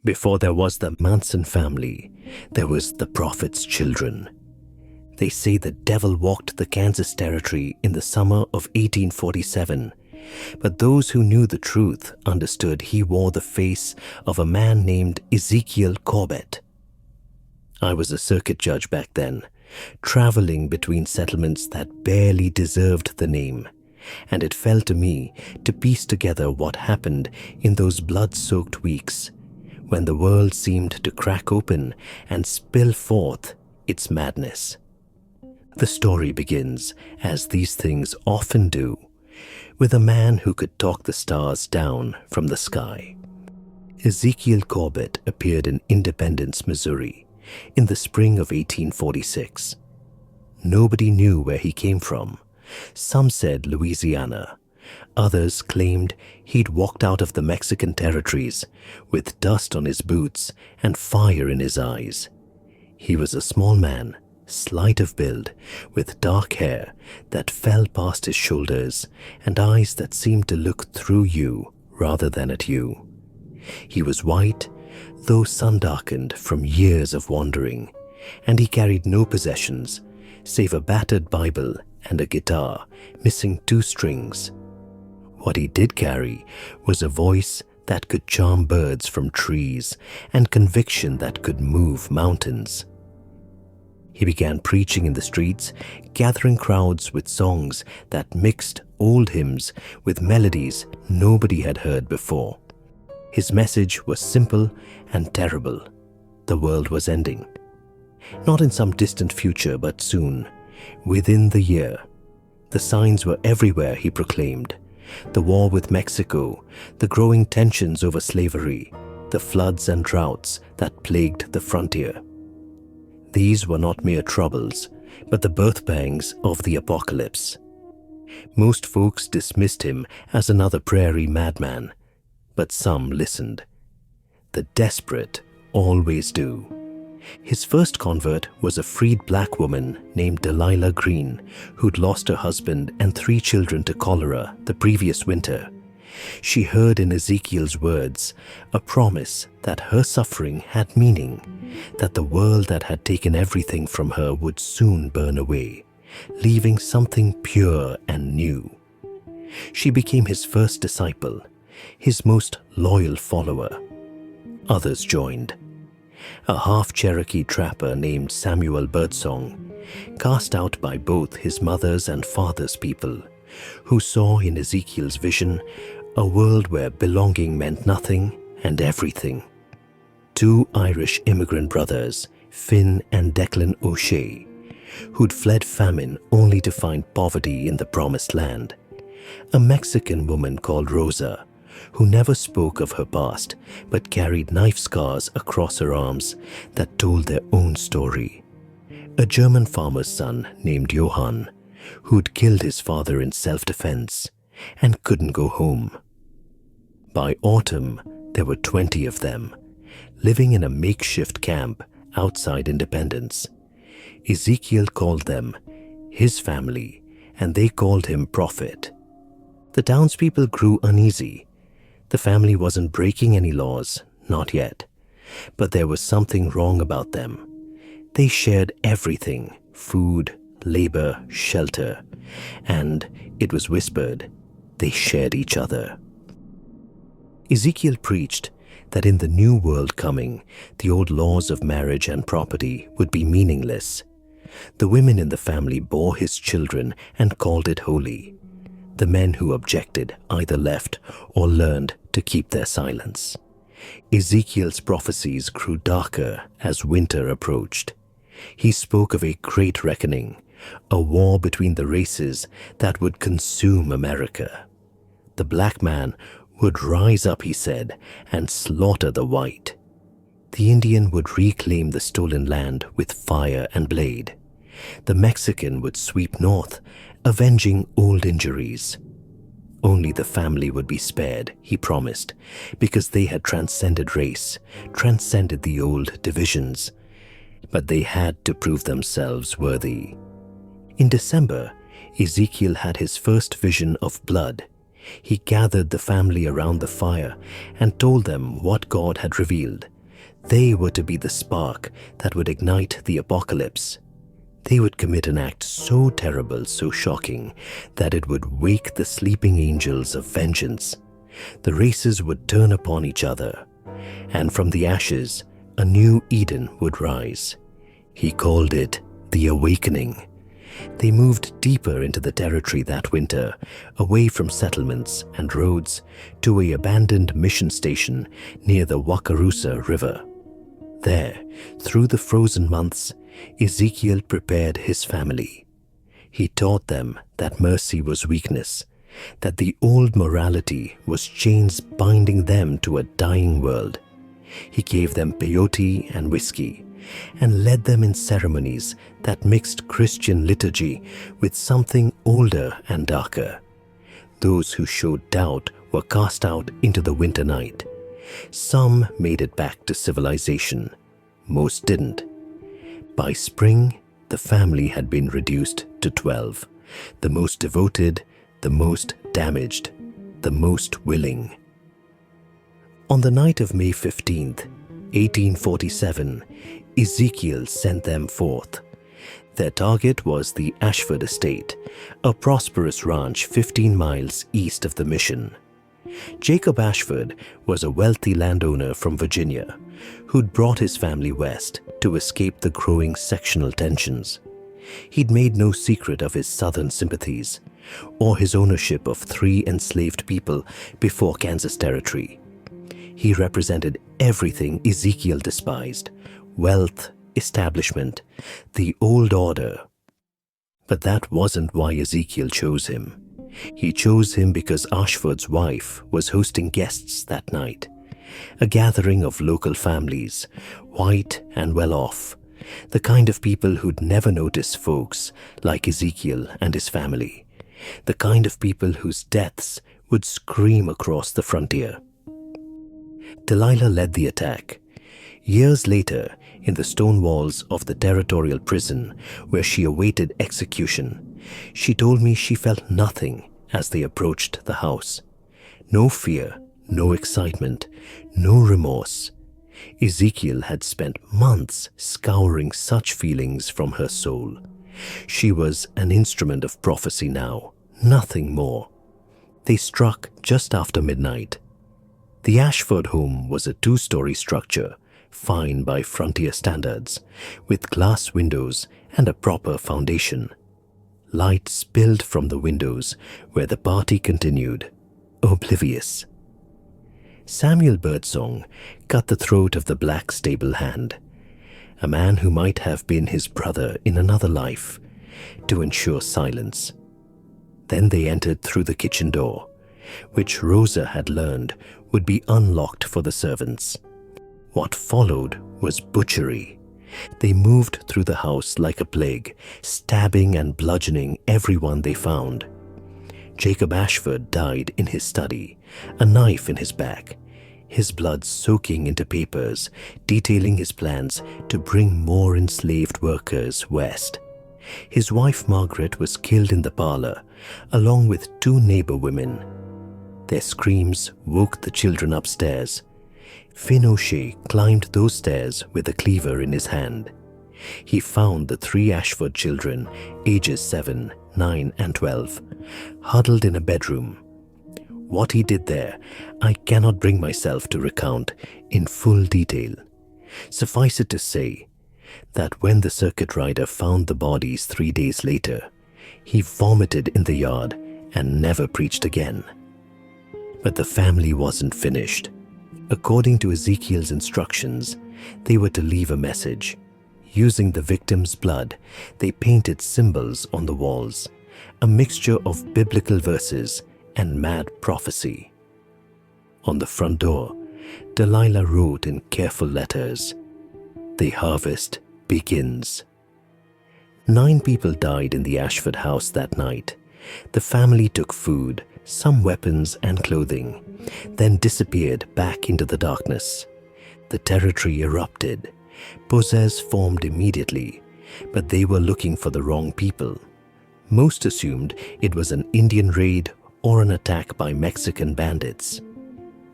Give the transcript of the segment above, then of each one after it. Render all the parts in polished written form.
Before there was the Manson family, there was the prophet's children. They say the devil walked the Kansas Territory in the summer of 1847, but those who knew the truth understood he wore the face of a man named Ezekiel Corbett. I was a circuit judge back then, traveling between settlements that barely deserved the name, and it fell to me to piece together what happened in those blood-soaked weeks when the world seemed to crack open and spill forth its madness. The story begins, as these things often do, with a man who could talk the stars down from the sky. Ezekiel Corbett appeared in Independence, Missouri, in the spring of 1846. Nobody knew where he came from. Some said Louisiana. Others claimed he'd walked out of the Mexican territories with dust on his boots and fire in his eyes. He was a small man, slight of build, with dark hair that fell past his shoulders and eyes that seemed to look through you rather than at you. He was white, though sun-darkened from years of wandering, and he carried no possessions save a battered Bible and a guitar missing 2 strings. What he did carry was a voice that could charm birds from trees and conviction that could move mountains. He began preaching in the streets, gathering crowds with songs that mixed old hymns with melodies nobody had heard before. His message was simple and terrible. The world was ending. Not in some distant future, but soon, within the year. The signs were everywhere, he proclaimed. The war with Mexico, the growing tensions over slavery, the floods and droughts that plagued the frontier. These were not mere troubles, but the birth pangs of the apocalypse. Most folks dismissed him as another prairie madman, but some listened. The desperate always do. His first convert was a freed black woman named Delilah Green, who'd lost her husband and 3 children to cholera the previous winter. She heard in Ezekiel's words a promise that her suffering had meaning, that the world that had taken everything from her would soon burn away, leaving something pure and new. She became his first disciple, his most loyal follower. Others joined. A half-Cherokee trapper named Samuel Birdsong, cast out by both his mother's and father's people, who saw in Ezekiel's vision a world where belonging meant nothing and everything. 2 Irish immigrant brothers, Finn and Declan O'Shea, who'd fled famine only to find poverty in the promised land. A Mexican woman called Rosa, who never spoke of her past but carried knife scars across her arms that told their own story. A German farmer's son named Johann, who'd killed his father in self-defense and couldn't go home. By autumn, there were 20 of them, living in a makeshift camp outside Independence. Ezekiel called them his family, and they called him prophet. The townspeople grew uneasy. The family wasn't breaking any laws, not yet, but there was something wrong about them. They shared everything: food, labor, shelter, and, it was whispered, they shared each other. Ezekiel preached that in the new world coming, the old laws of marriage and property would be meaningless. The women in the family bore his children and called it holy. The men who objected either left or learned to keep their silence. Ezekiel's prophecies grew darker as winter approached. He spoke of a great reckoning, a war between the races that would consume America. The black man would rise up, he said, and slaughter the white. The Indian would reclaim the stolen land with fire and blade. The Mexican would sweep north, avenging old injuries. Only the family would be spared, he promised, because they had transcended race, transcended the old divisions. But they had to prove themselves worthy. In December, Ezekiel had his first vision of blood. He gathered the family around the fire and told them what God had revealed, They were to be the spark that would ignite the apocalypse. They would commit an act so terrible, so shocking, that it would wake the sleeping angels of vengeance. The races would turn upon each other, and from the ashes, a new Eden would rise. He called it the Awakening. They moved deeper into the territory that winter, away from settlements and roads, to an abandoned mission station near the Wakarusa River. There, through the frozen months, Ezekiel prepared his family. He taught them that mercy was weakness, that the old morality was chains binding them to a dying world. He gave them peyote and whiskey, and led them in ceremonies that mixed Christian liturgy with something older and darker. Those who showed doubt were cast out into the winter night. Some made it back to civilization. Most didn't. By spring, the family had been reduced to 12, the most devoted, the most damaged, the most willing. On the night of May 15th, 1847, Ezekiel sent them forth. Their target was the Ashford Estate, a prosperous ranch 15 miles east of the mission. Jacob Ashford was a wealthy landowner from Virginia who'd brought his family west to escape the growing sectional tensions. He'd made no secret of his southern sympathies or his ownership of 3 enslaved people before Kansas Territory. He represented everything Ezekiel despised: wealth, establishment, the old order. But that wasn't why Ezekiel chose him. He chose him because Ashford's wife was hosting guests that night, a gathering of local families, white and well-off, the kind of people who'd never notice folks like Ezekiel and his family, the kind of people whose deaths would scream across the frontier. Delilah led the attack. Years later, in the stone walls of the territorial prison where she awaited execution, she told me she felt nothing as they approached the house. No fear, no excitement, no remorse. Ezekiel had spent months scouring such feelings from her soul. She was an instrument of prophecy now, nothing more. They struck just after midnight. The Ashford home was a 2-story structure, fine by frontier standards, with glass windows and a proper foundation. Light spilled from the windows where the party continued, oblivious. Samuel Birdsong cut the throat of the black stable hand, a man who might have been his brother in another life, to ensure silence. Then they entered through the kitchen door, which Rosa had learned would be unlocked for the servants. What followed was butchery. They moved through the house like a plague, stabbing and bludgeoning everyone they found. Jacob Ashford died in his study, a knife in his back, his blood soaking into papers detailing his plans to bring more enslaved workers west. His wife Margaret was killed in the parlor, along with 2 neighbor women. Their screams woke the children upstairs. Finn O'Shea climbed those stairs with a cleaver in his hand. He found the 3 Ashford children, ages 7, 9, and 12, huddled in a bedroom. What he did there, I cannot bring myself to recount in full detail. Suffice it to say that when the circuit rider found the bodies 3 days later, he vomited in the yard and never preached again. But the family wasn't finished. According to Ezekiel's instructions, they were to leave a message. Using the victim's blood, they painted symbols on the walls, a mixture of biblical verses and mad prophecy. On the front door, Delilah wrote in careful letters, "The harvest begins." 9 people died in the Ashford house that night. The family took food, some weapons and clothing, then disappeared back into the darkness. The territory erupted. Possess formed immediately, but they were looking for the wrong people. Most assumed it was an Indian raid or an attack by Mexican bandits.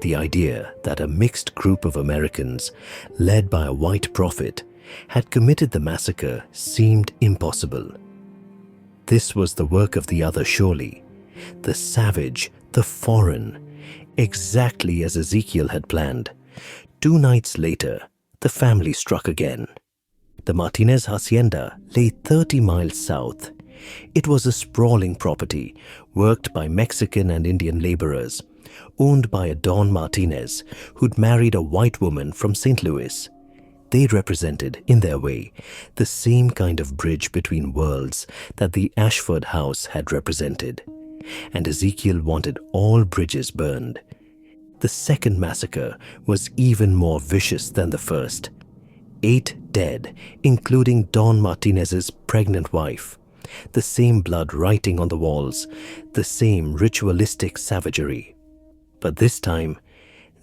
The idea that a mixed group of Americans, led by a white prophet, had committed the massacre seemed impossible. This was the work of the other surely, the savage, the foreign, exactly as Ezekiel had planned. 2 nights later, the family struck again. The Martinez hacienda lay 30 miles south. It was a sprawling property worked by Mexican and Indian laborers, owned by a Don Martinez who'd married a white woman from St. Louis. They represented, in their way, the same kind of bridge between worlds that the Ashford house had represented. And Ezekiel wanted all bridges burned. The second massacre was even more vicious than the first. 8 dead, including Don Martinez's pregnant wife. The same blood writing on the walls, the same ritualistic savagery. But this time,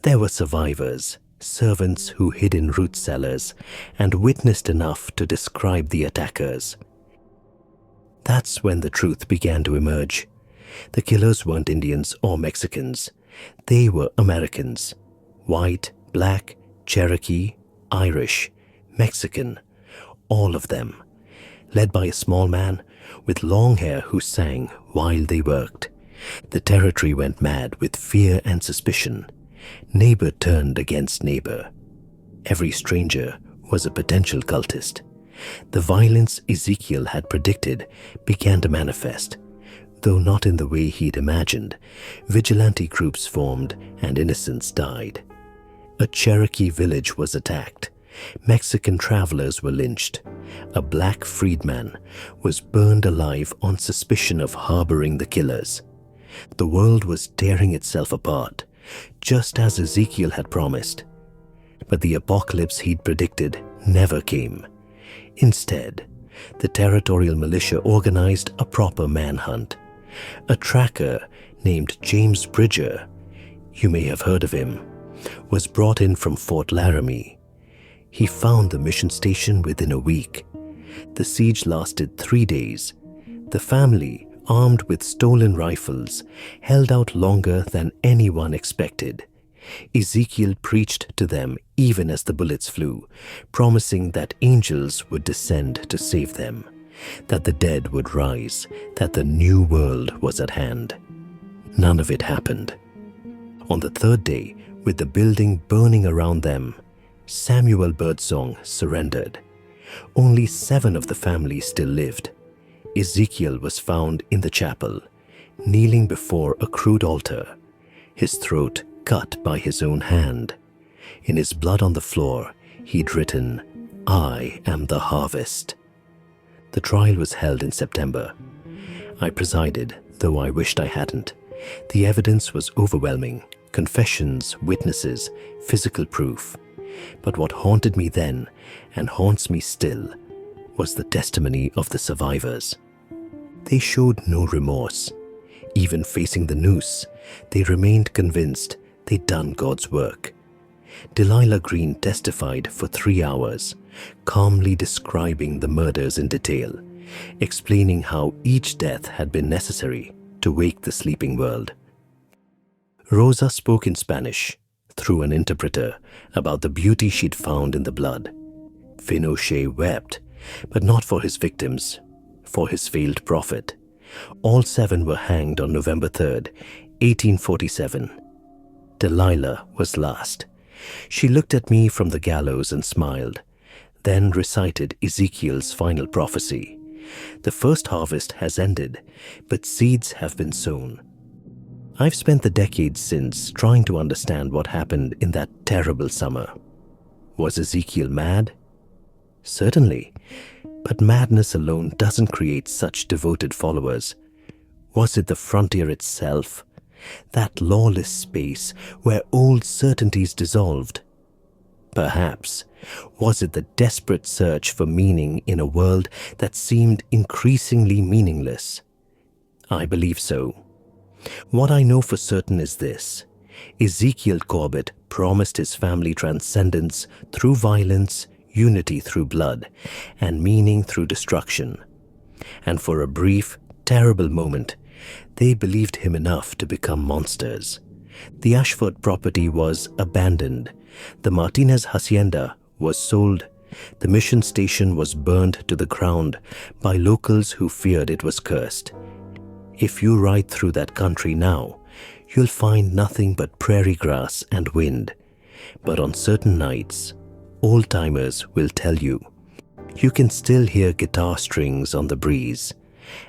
there were survivors, servants who hid in root cellars and witnessed enough to describe the attackers. That's when the truth began to emerge. The killers weren't Indians or Mexicans. They were Americans. White, black, Cherokee, Irish, Mexican, all of them, led by a small man with long hair who sang while they worked. The territory went mad with fear and suspicion. Neighbor turned against neighbor. Every stranger was a potential cultist. The violence Ezekiel had predicted began to manifest. Though not in the way he'd imagined, vigilante groups formed and innocents died. A Cherokee village was attacked. Mexican travelers were lynched. A black freedman was burned alive on suspicion of harboring the killers. The world was tearing itself apart, just as Ezekiel had promised. But the apocalypse he'd predicted never came. Instead, the territorial militia organized a proper manhunt. A tracker named James Bridger, you may have heard of him, was brought in from Fort Laramie. He found the mission station within a week. The siege lasted 3 days. The family, armed with stolen rifles, held out longer than anyone expected. Ezekiel preached to them even as the bullets flew, promising that angels would descend to save them, that the dead would rise, that the new world was at hand. None of it happened. On the 3rd day, with the building burning around them, Samuel Birdsong surrendered. Only 7 of the family still lived. Ezekiel was found in the chapel, kneeling before a crude altar, his throat cut by his own hand. In his blood on the floor, he'd written, "I am the harvest." The trial was held in September. I presided, though I wished I hadn't. The evidence was overwhelming: confessions, witnesses, physical proof. But what haunted me then, and haunts me still, was the testimony of the survivors. They showed no remorse. Even facing the noose, they remained convinced they'd done God's work. Delilah Green testified for 3 hours, calmly describing the murders in detail, explaining how each death had been necessary to wake the sleeping world. Rosa spoke in Spanish, through an interpreter, about the beauty she'd found in the blood. Pinochet wept, but not for his victims, for his failed prophet. All 7 were hanged on November 3rd, 1847. Delilah was last. She looked at me from the gallows and smiled, then recited Ezekiel's final prophecy. The first harvest has ended, but seeds have been sown. I've spent the decades since trying to understand what happened in that terrible summer. Was Ezekiel mad? Certainly, but madness alone doesn't create such devoted followers. Was it the frontier itself? That lawless space where old certainties dissolved? Perhaps. Was it the desperate search for meaning in a world that seemed increasingly meaningless? I believe so. What I know for certain is this: Ezekiel Corbett promised his family transcendence through violence, unity through blood, and meaning through destruction. And for a brief, terrible moment, they believed him enough to become monsters. The Ashford property was abandoned. The Martinez hacienda was sold. The mission station was burned to the ground by locals who feared it was cursed. If you ride through that country now, you'll find nothing but prairie grass and wind. But on certain nights, old-timers will tell you, you can still hear guitar strings on the breeze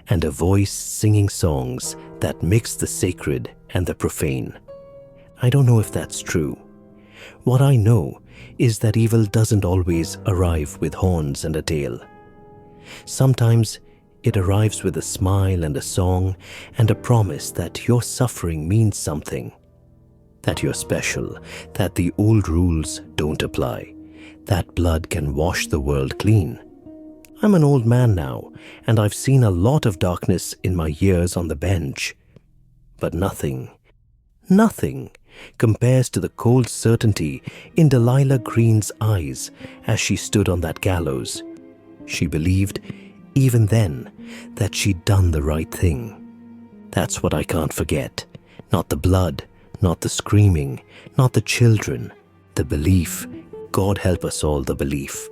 and a voice singing songs that mix the sacred and the profane. I don't know if that's true. What I know is that evil doesn't always arrive with horns and a tail. Sometimes it arrives with a smile and a song and a promise that your suffering means something, that you're special, that the old rules don't apply, that blood can wash the world clean. I'm an old man now, and I've seen a lot of darkness in my years on the bench. But nothing compares to the cold certainty in Delilah Green's eyes as she stood on that gallows. She believed, even then, that she'd done the right thing. That's what I can't forget. Not the blood, not the screaming, not the children. The belief. God help us all, the belief.